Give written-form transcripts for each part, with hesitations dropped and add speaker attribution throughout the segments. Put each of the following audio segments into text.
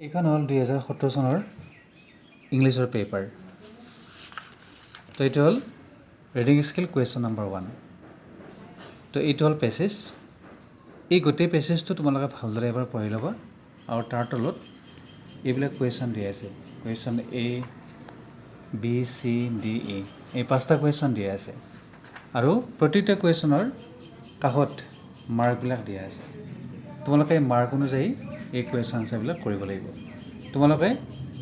Speaker 1: এইখন হ'ল 2017 চনৰ ইংলিছৰ পেপাৰ। তো এইটো হ'ল ৰিডিং স্কিল কুৱেশ্যন নম্বৰ 1। তো এইটো হ'ল পেছেজ। এই গোটেই পেছেজটো তোমালোকে ভালদৰে এবাৰ পঢ়ি ল'বা আৰু তাৰ তলত এইবিলাক কুৱেশ্যন দিয়া আছে। Question A, B, C, D, E এই 5টা কুৱেশ্যন দিয়া আছে আৰু প্ৰতিটা কুৱেশ্যনৰ কাষত মাৰ্কবিলাক দিয়া আছে। তোমালোকে মাৰ্ক অনুযায়ী এই কুৱেশ্যন আনচাৰবিলাক কৰিব লাগিব। তোমালোকে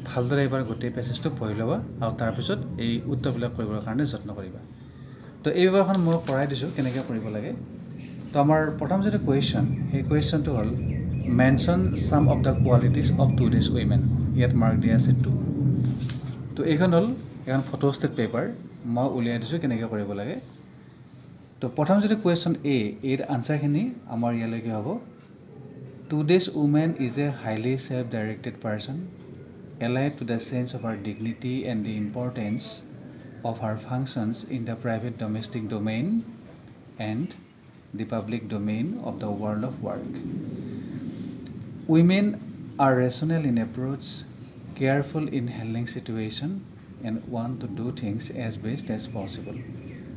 Speaker 1: ভালদৰে এবাৰ গোটেই পেছেজটো পঢ়ি ল'বা আৰু তাৰপিছত এই উত্তৰবিলাক কৰিবৰ কাৰণে যত্ন কৰিবা। তো এই পেপাৰখন মই কৰাই দিছোঁ কেনেকৈ কৰিব লাগে। তো আমাৰ প্ৰথম যিটো কুৱেশ্যন, সেই কুৱেশ্যনটো হ'ল mention some of the qualities of today's women. ইয়াত মাৰ্ক দিয়া আছে 2। তো এইখন হ'ল এখন ফটোষ্টেট পেপাৰ। মই উলিয়াই দিছোঁ কেনেকৈ কৰিব লাগে। তো প্ৰথম যিটো কুৱেশ্যন এইৰ আনচাৰখিনি আমাৰ ইয়ালৈকে হ'ব। Today's woman is a highly self-directed person, allied to the sense of her dignity and the importance of her functions in the private domestic domain and the public domain of the world of work. Women are rational in approach, careful in handling situation, and want to do things as best as possible.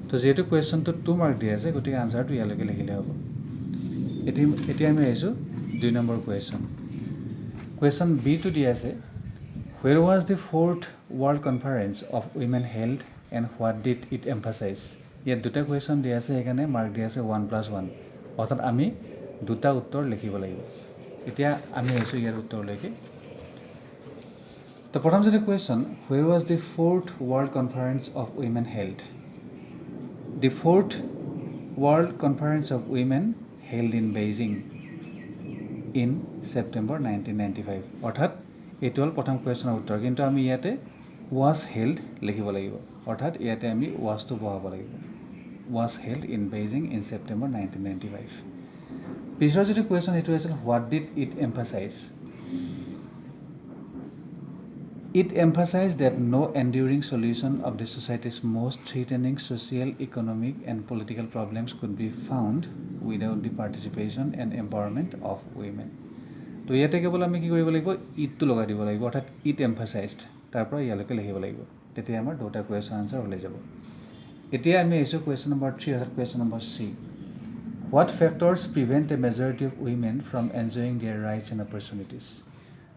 Speaker 1: তো যিহেতু কুৱেশ্যনটো 2 mark দিয়া আছে, গতিকে আনচাৰটো ইয়ালৈকে লিখিলে হ'ব। এতিয়া আমি আহিছোঁ 2 নম্বৰ কুৱেশ্যন। কুৱেশ্যন বিটো দিয়া আছে, Where was the 4th World Conference of Women held and what did it emphasize? ইয়াত দুটা কুৱেশ্যন দিয়া আছে, সেইকাৰণে মাৰ্ক দিয়া আছে 1+1। অৰ্থাৎ আমি দুটা উত্তৰ লিখিব লাগিব। এতিয়া আমি আহিছোঁ ইয়াৰ উত্তৰলৈকে। তো প্ৰথম যিটো question, Where was the 4th World Conference of Women held? The 4th World Conference of Women held in Beijing in September 1995. অৰ্থাৎ এইটো হ'ল প্ৰথম কুৱেশ্যনৰ উত্তৰ, কিন্তু আমি ইয়াতে was held লিখিব লাগিব। অৰ্থাৎ ইয়াতে আমি wasটো বহাব লাগিব। was held in Beijing in September 1995. পিছৰ যিটো কুৱেশ্যন সেইটো আছিল what did it emphasize? It emphasized that no enduring solution of the society's most threatening social, economic and political problems could be found without the participation and empowerment of women. তো ইয়াতে কেৱল আমি কি কৰিব লাগিব, ইটটো লগাই দিব লাগিব। অৰ্থাৎ ইট এমফাচাইজড, তাৰ পৰা ইয়ালৈকে লিখিব লাগিব। তেতিয়া আমাৰ দুটা কুৱেশ্যন আনচাৰ ওলাই যাব। এতিয়া আমি আহিছোঁ কুৱেশ্যন নম্বৰ 3, অৰ্থাৎ question number C। What factors prevent a majority of women from enjoying their rights and opportunities?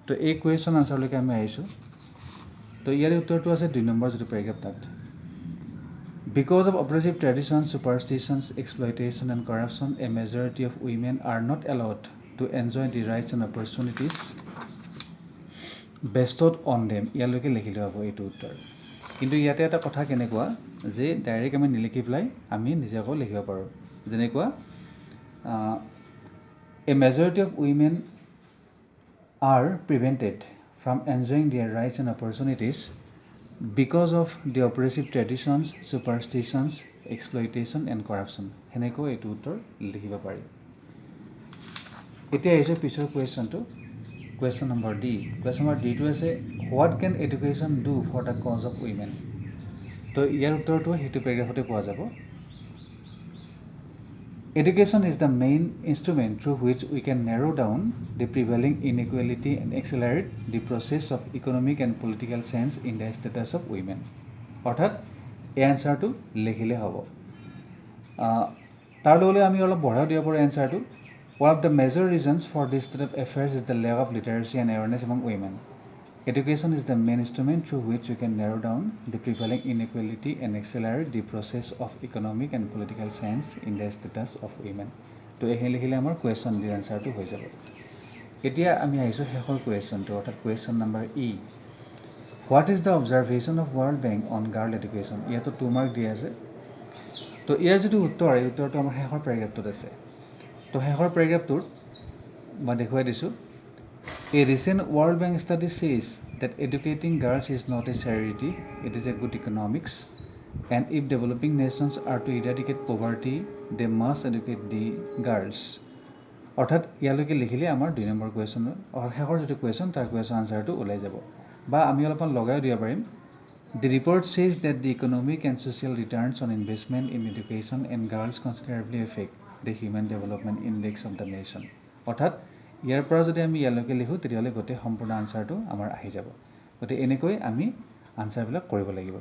Speaker 1: তো এই কুৱেশ্যন আনচাৰলৈকে আমি আহিছোঁ। তো ইয়াৰ উত্তৰটো আছে 2 নম্বৰ যিটো পেৰাগ্ৰাফ তাত। Because of oppressive traditions, superstitions, exploitation and corruption, a majority of women are not allowed to enjoy the rights and opportunities bestowed on them. ইয়ালৈকে লিখিলে হ'ব এইটো উত্তৰ। কিন্তু ইয়াতে এটা কথা কেনেকুৱা যে ডাইৰেক্ট আমি নিলিখি পেলাই আমি নিজাকৈ লিখিব পাৰোঁ। যেনেকুৱা a majority of women are prevented from enjoying their rights and opportunities because of the oppressive traditions, superstitions, exploitation and corruption. সেনেকৈ এইটো উত্তৰ লিখিব পাৰি। এতিয়া আহিছে পিছৰ কুৱেশ্যনটো, question number D। Question number Dটো আছে what can education do for the cause of women. তো ইয়াৰ উত্তৰটো সেইটো পেৰাগ্ৰাফতে পোৱা যাব। Education is the main instrument through which we can narrow down the prevailing inequality and accelerate the process of economic and political change in the status of women. অৰ্থাৎ এই এনচাৰটো লিখিলে হ'ব। তাৰ লগতে আমি অলপ বঢ়াই দিব পাৰোঁ এনচাৰটো। One of the major reasons for this state of affairs is the lack of literacy and awareness among women. Education is the main instrument through which we can narrow down the prevailing inequality and accelerate the process of economic and political change in the status of women. তো এইখিনি লিখিলে আমাৰ question ডিৰ এনচাৰটো হৈ যাব। এতিয়া আমি আহিছোঁ শেষৰ কুৱেশ্যনটো, অৰ্থাৎ question number E। What is the observation of world bank on girl education? ইয়াতো 2 মাৰ্ক দিয়া আছে। তো ইয়াৰ যিটো উত্তৰ, এই উত্তৰটো আমাৰ শেষৰ পেৰাগ্ৰাফটোত আছে। তো শেষৰ পেৰাগ্ৰাফটোত মই দেখুৱাই দিছোঁ। A recent World Bank study says that educating girls is not a charity, it is a good economics, and if developing nations are to eradicate poverty, they must educate the girls. অৰ্থাৎ ইয়ালৈকে লিখিলে আমাৰ 2 number কুৱেশ্যনৰ শেষৰ যিটো question তাৰ question আনচাৰটো ওলাই যাব। বা আমি অলপমান লগাইও দিব পাৰিম। The report says that the economic and social returns on investment in education and girls considerably affect the human development index of the nation. অৰ্থাৎ ইয়াৰ পৰা যদি আমি ইয়ালৈকে লিখোঁ তেতিয়াহ'লে গোটেই সম্পূৰ্ণ আনচাৰটো আমাৰ আহি যাব গতিকে এনেকৈ আমি আনচাৰবিলাক কৰিব লাগিব